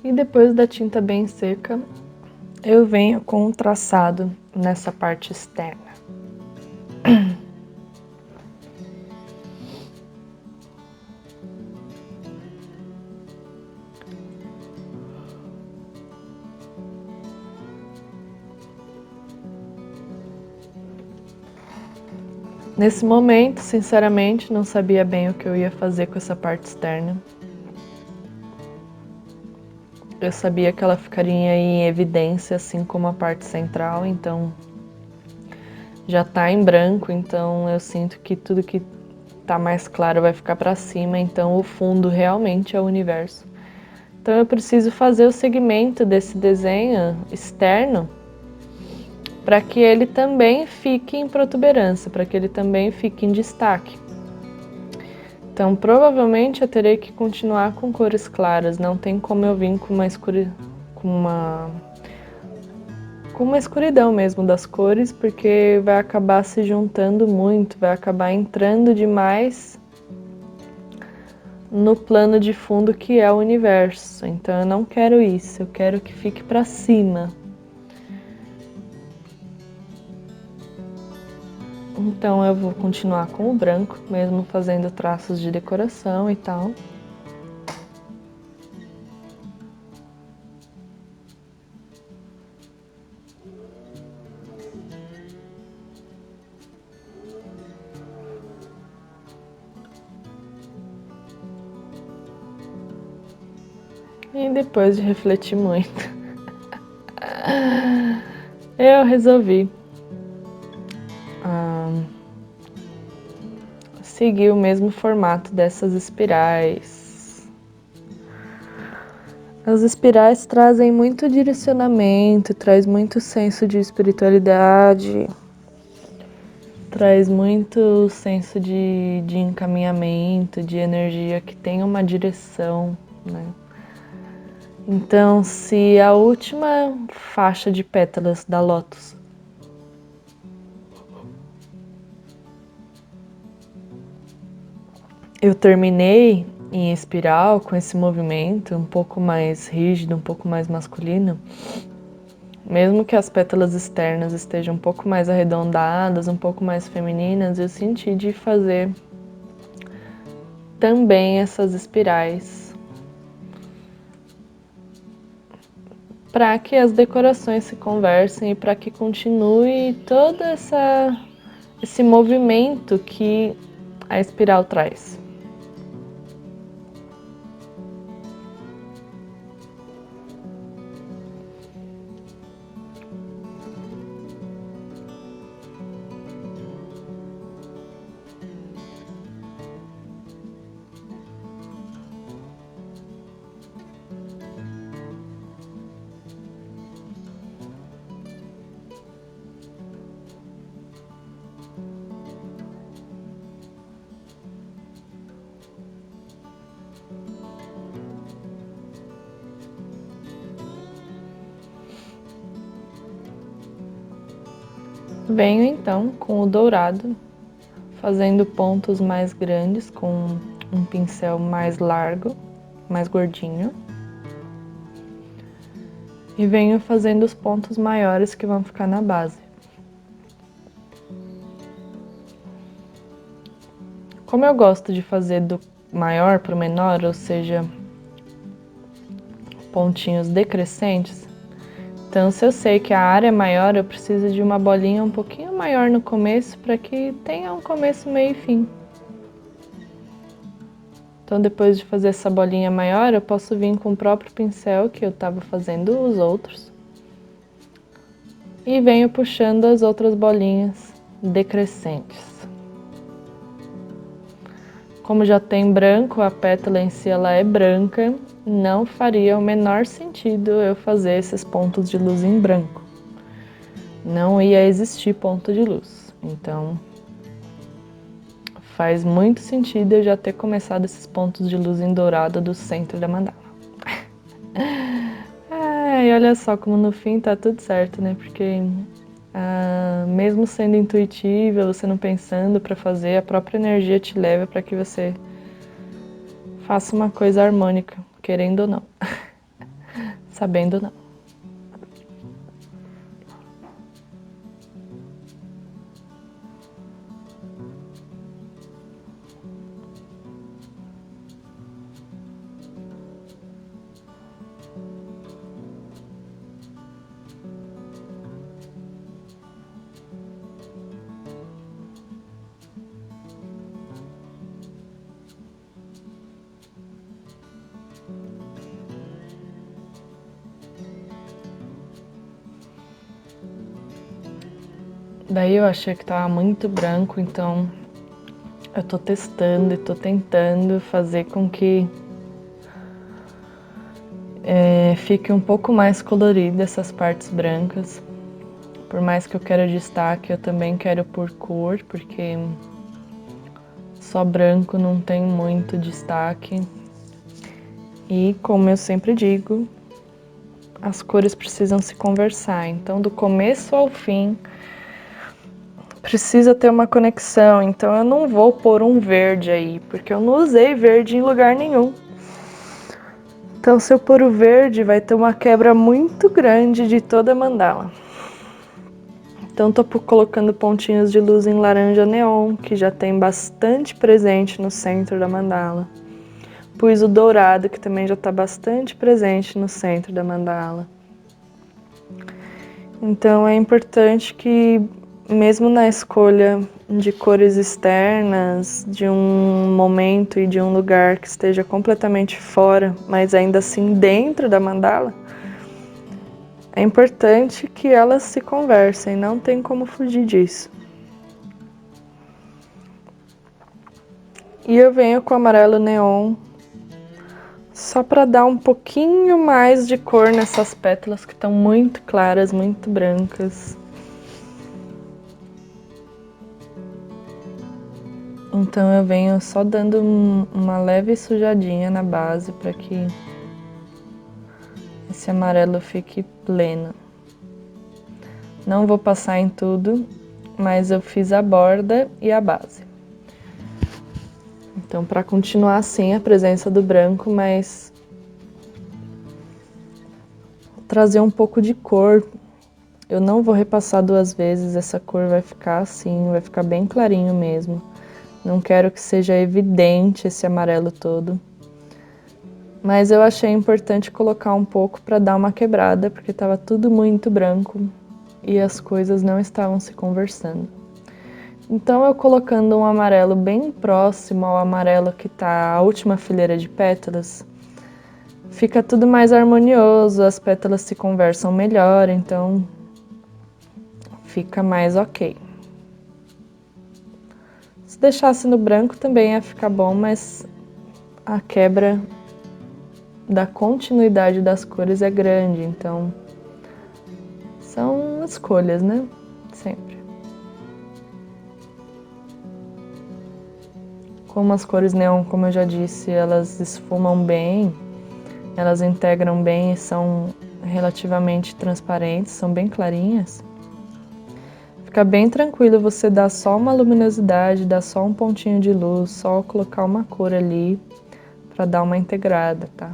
E depois da tinta bem seca, eu venho com um traçado nessa parte externa. Nesse momento, sinceramente, não sabia bem o que eu ia fazer com essa parte externa. Eu sabia que ela ficaria em evidência, assim como a parte central, então já tá em branco, então eu sinto que tudo que tá mais claro vai ficar para cima, então o fundo realmente é o universo. Então eu preciso fazer o segmento desse desenho externo para que ele também fique em protuberância, para que ele também fique em destaque. Então provavelmente eu terei que continuar com cores claras, não tem como eu vir com uma escuridão mesmo das cores, porque vai acabar se juntando muito, vai acabar entrando demais no plano de fundo que é o universo. Então eu não quero isso, eu quero que fique para cima. Então eu vou continuar com o branco, mesmo fazendo traços de decoração e tal. E depois de refletir muito, eu resolvi seguir o mesmo formato dessas espirais. As espirais trazem muito direcionamento, traz muito senso de espiritualidade, traz muito senso de encaminhamento, de energia que tem uma direção, né? Então, se a última faixa de pétalas da lótus eu terminei em espiral com esse movimento um pouco mais rígido, um pouco mais masculino, mesmo que as pétalas externas estejam um pouco mais arredondadas, um pouco mais femininas, eu senti de fazer também essas espirais para que as decorações se conversem e para que continue todo esse movimento que a espiral traz. Venho então com o dourado, fazendo pontos mais grandes com um pincel mais largo, mais gordinho. E venho fazendo os pontos maiores que vão ficar na base. Como eu gosto de fazer do maior para o menor, ou seja, pontinhos decrescentes, então se eu sei que a área é maior, eu preciso de uma bolinha um pouquinho maior no começo para que tenha um começo, meio e fim. Então depois de fazer essa bolinha maior, eu posso vir com o próprio pincel que eu estava fazendo os outros e venho puxando as outras bolinhas decrescentes. Como já tem branco, a pétala em si ela é branca, não faria o menor sentido eu fazer esses pontos de luz em branco. Não ia existir ponto de luz. Então, faz muito sentido eu já ter começado esses pontos de luz em dourado do centro da mandala. E olha só como no fim tá tudo certo, né? Porque mesmo sendo intuitiva, você não pensando para fazer, a própria energia te leva para que você faça uma coisa harmônica, querendo ou não. sabendo não. Daí eu achei que tava muito branco, então eu tô testando e tô tentando fazer com que fique um pouco mais colorido essas partes brancas. Por mais que eu quero destaque, eu também quero por cor, porque só branco não tem muito destaque. E como eu sempre digo, as cores precisam se conversar. Então, do começo ao fim, precisa ter uma conexão. Então, eu não vou pôr um verde aí, porque eu não usei verde em lugar nenhum. Então, se eu pôr o verde, vai ter uma quebra muito grande de toda a mandala. Então, tô colocando pontinhos de luz em laranja neon, que já tem bastante presente no centro da mandala. Pus o dourado, que também já está bastante presente no centro da mandala. Então, é importante que, mesmo na escolha de cores externas, de um momento e de um lugar que esteja completamente fora, mas ainda assim dentro da mandala, é importante que elas se conversem, não tem como fugir disso. E eu venho com amarelo neon, só para dar um pouquinho mais de cor nessas pétalas que estão muito claras, muito brancas. Então eu venho só dando uma leve sujadinha na base para que esse amarelo fique pleno. Não vou passar em tudo, mas eu fiz a borda e a base. Então, para continuar assim a presença do branco, mas trazer um pouco de cor. Eu não vou repassar 2 vezes, essa cor vai ficar assim, vai ficar bem clarinho mesmo. Não quero que seja evidente esse amarelo todo. Mas eu achei importante colocar um pouco para dar uma quebrada, porque estava tudo muito branco e as coisas não estavam se conversando. Então, eu colocando um amarelo bem próximo ao amarelo que está a última fileira de pétalas, fica tudo mais harmonioso, as pétalas se conversam melhor, então fica mais ok. Se deixasse no branco também ia ficar bom, mas a quebra da continuidade das cores é grande, então são escolhas, né? Sempre. Como as cores neon, como eu já disse, elas esfumam bem, elas integram bem e são relativamente transparentes, são bem clarinhas. Fica bem tranquilo você dar só uma luminosidade, dar só um pontinho de luz, só colocar uma cor ali para dar uma integrada, tá?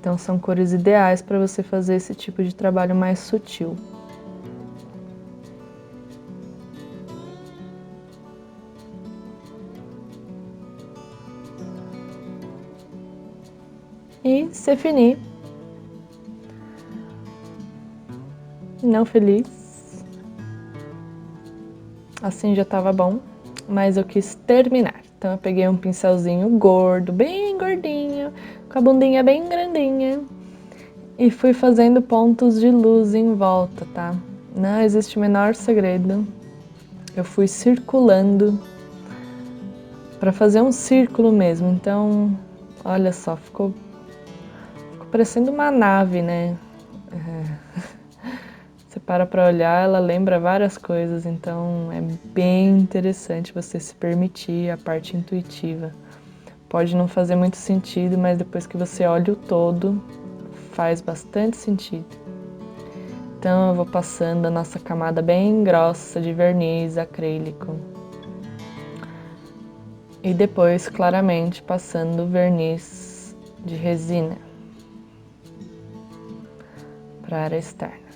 Então são cores ideais para você fazer esse tipo de trabalho mais sutil. E c'est fini. Não feliz. Assim já tava bom, mas eu quis terminar. Então eu peguei um pincelzinho gordo, bem gordinho, com a bundinha bem grandinha. E fui fazendo pontos de luz em volta, tá? Não existe o menor segredo. Eu fui circulando para fazer um círculo mesmo. Então, olha só, ficou parecendo uma nave, né? Você para olhar, ela lembra várias coisas, então é bem interessante você se permitir a parte intuitiva. Pode não fazer muito sentido, mas depois que você olha o todo, faz bastante sentido. Então eu vou passando a nossa camada bem grossa de verniz acrílico. E depois, claramente, passando o verniz de resina. para a área externa.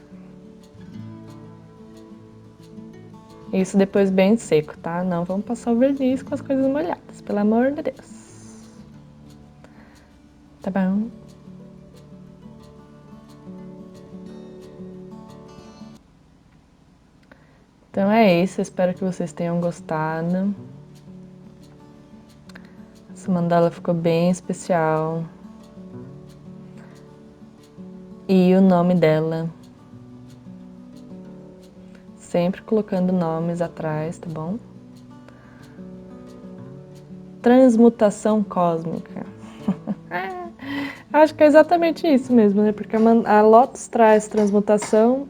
Isso depois bem seco, tá? Não vamos passar o verniz com as coisas molhadas, pelo amor de Deus. Tá bom? Então é isso, espero que vocês tenham gostado. Essa mandala ficou bem especial. E o nome dela, sempre colocando nomes atrás, tá bom? Transmutação cósmica. Acho que é exatamente isso mesmo, né? Porque a Lotus traz transmutação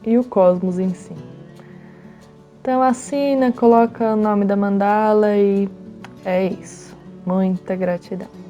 e o cosmos em si. Então assina, coloca o nome da mandala e é isso. Muita gratidão.